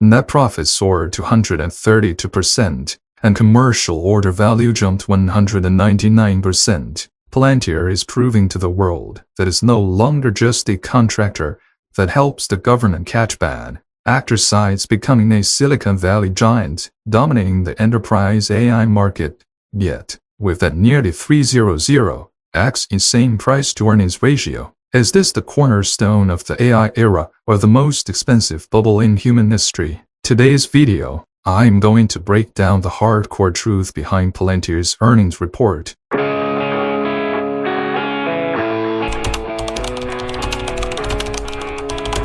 Net profit soared 232%, and commercial order value jumped 199%. Palantir is proving to the world that it's no longer just a contractor that helps the government catch bad actors, sides becoming a Silicon Valley giant, dominating the enterprise AI market. Yet, with that nearly 300x insane price-to-earnings ratio, is this the cornerstone of the AI era or the most expensive bubble in human history? Today's video, I'm going to break down the hardcore truth behind Palantir's earnings report.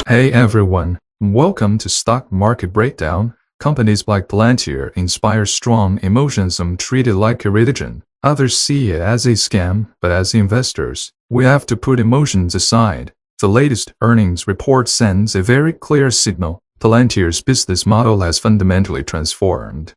Hey everyone, welcome to Stock Market Breakdown. Companies like Palantir inspire strong emotions. Some treat it like a religion. Others see it as a scam, but as investors, we have to put emotions aside. The latest earnings report sends a very clear signal. Palantir's business model has fundamentally transformed.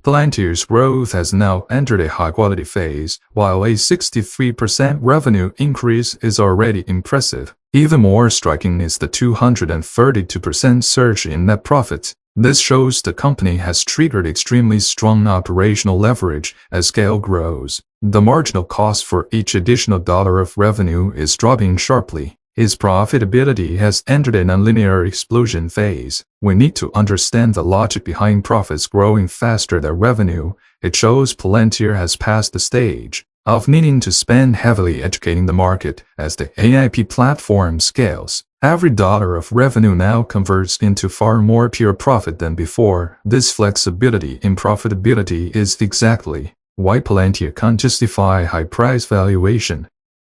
Palantir's growth has now entered a high-quality phase, while a 63% revenue increase is already impressive. Even more striking is the 232% surge in net profit. This shows the company has triggered extremely strong operational leverage as scale grows. The marginal cost for each additional dollar of revenue is dropping sharply. Its profitability has entered a nonlinear explosion phase. We need to understand the logic behind profits growing faster than revenue. It shows Palantir has passed the stage of needing to spend heavily educating the market as the AIP platform scales. Every dollar of revenue now converts into far more pure profit than before. This flexibility in profitability is exactly why Palantir can't justify high price valuation.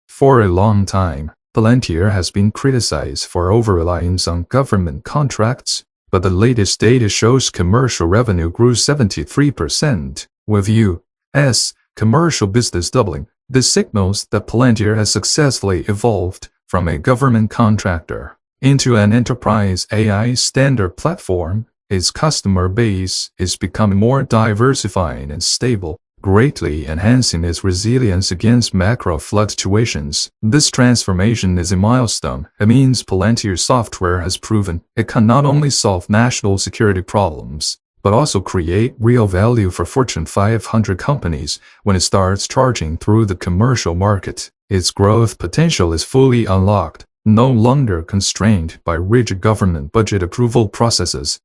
For a long time, Palantir has been criticized for over-reliance on government contracts, but the latest data shows commercial revenue grew 73%, with U.S. commercial business doubling. This signals that Palantir has successfully evolved from a government contractor into an enterprise AI standard platform. Its customer base is becoming more diversified and stable, greatly enhancing its resilience against macro fluctuations. This transformation is a milestone. It means Palantir software has proven it can not only solve national security problems, but also create real value for Fortune 500 companies when it starts charging through the commercial market. Its growth potential is fully unlocked, no longer constrained by rigid government budget approval processes.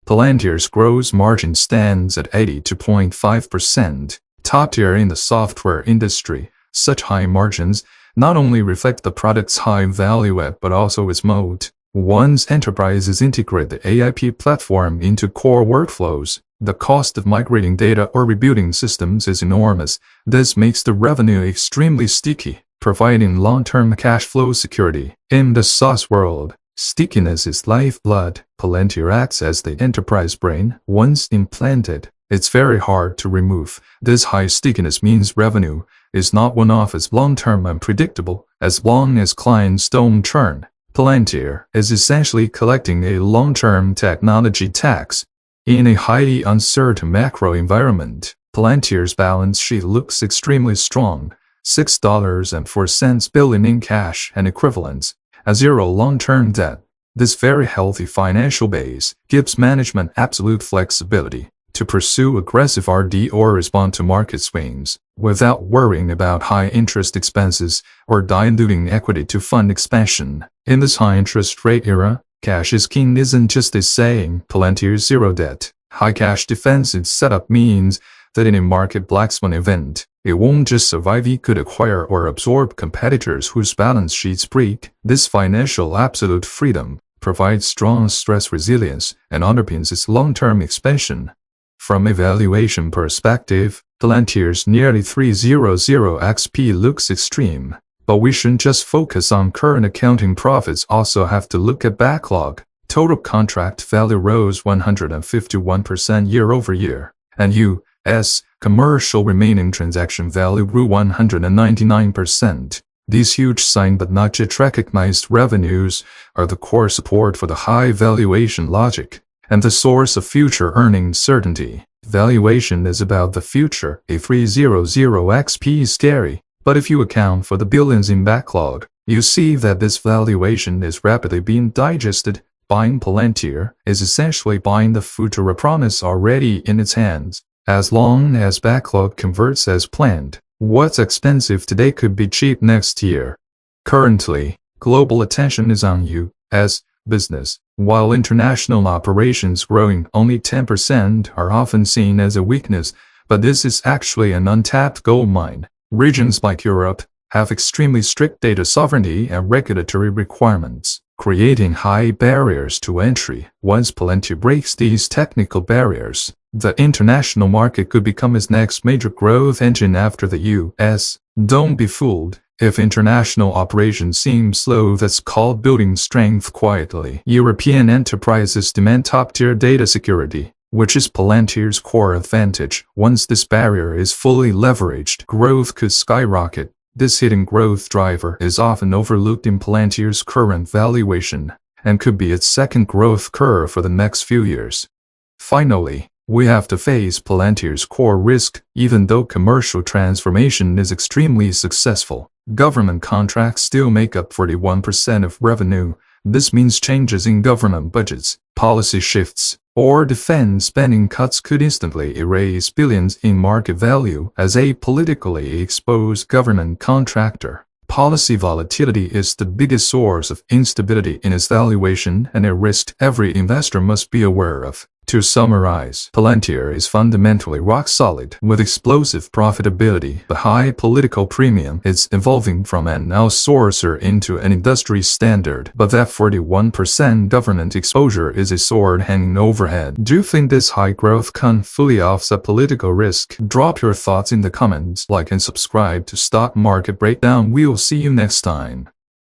Palantir's gross margin stands at 82.5%, top tier in the software industry. Such high margins not only reflect the product's high value add but also its moat. Once enterprises integrate the AIP platform into core workflows, the cost of migrating data or rebuilding systems is enormous. This makes the revenue extremely sticky, providing long-term cash flow security. In the SaaS world, stickiness is lifeblood. Palantir acts as the enterprise brain. Once implanted, it's very hard to remove. This high stickiness means revenue is not one-off, as long-term and predictable. As long as clients don't churn, Palantir is essentially collecting a long-term technology tax. In a highly uncertain macro environment, Palantir's balance sheet looks extremely strong. $6.04 billion in cash and equivalents, and zero long-term debt. This very healthy financial base gives management absolute flexibility to pursue aggressive R&D or respond to market swings without worrying about high interest expenses or diluting equity to fund expansion. In this high interest rate era, cash is king isn't just a saying. Palantir's zero debt, high cash defensive setup means that in a market black swan event, it won't just survive, it could acquire or absorb competitors whose balance sheets break. This financial absolute freedom provides strong stress resilience and underpins its long-term expansion. From a valuation perspective, Palantir's nearly 300x P looks extreme, but we shouldn't just focus on current accounting profits, also have to look at backlog. Total contract value rose 151% year-over-year, and U.S. commercial remaining transaction value grew 199%. These huge signed but not yet recognized revenues are the core support for the high valuation logic and the source of future earnings certainty. Valuation is about the future. A 300x P is scary, but if you account for the billions in backlog, you see that this valuation is rapidly being digested. Buying Palantir is essentially buying the future promise already in its hands. As long as backlog converts as planned, what's expensive today could be cheap next year. Currently, global attention is on U.S. business, while international operations growing only 10% are often seen as a weakness, but this is actually an untapped gold mine. Regions like Europe have extremely strict data sovereignty and regulatory requirements, creating high barriers to entry. Once Palantir breaks these technical barriers, the international market could become its next major growth engine after the U.S. Don't be fooled. If international operations seem slow, that's called building strength quietly. European enterprises demand top-tier data security, which is Palantir's core advantage. Once this barrier is fully leveraged, growth could skyrocket. This hidden growth driver is often overlooked in Palantir's current valuation, and could be its second growth curve for the next few years. Finally, we have to face Palantir's core risk. Even though commercial transformation is extremely successful, government contracts still make up 41% of revenue. This means changes in government budgets, policy shifts, or defense spending cuts could instantly erase billions in market value. As a politically exposed government contractor, policy volatility is the biggest source of instability in its valuation and a risk every investor must be aware of. To summarize, Palantir is fundamentally rock solid with explosive profitability but high political premium. It's evolving from an outsourcer into an industry standard, but that 41% government exposure is a sword hanging overhead. Do you think this high growth can fully offset political risk? Drop your thoughts in the comments, like and subscribe to Stock Market Breakdown. We'll see you next time.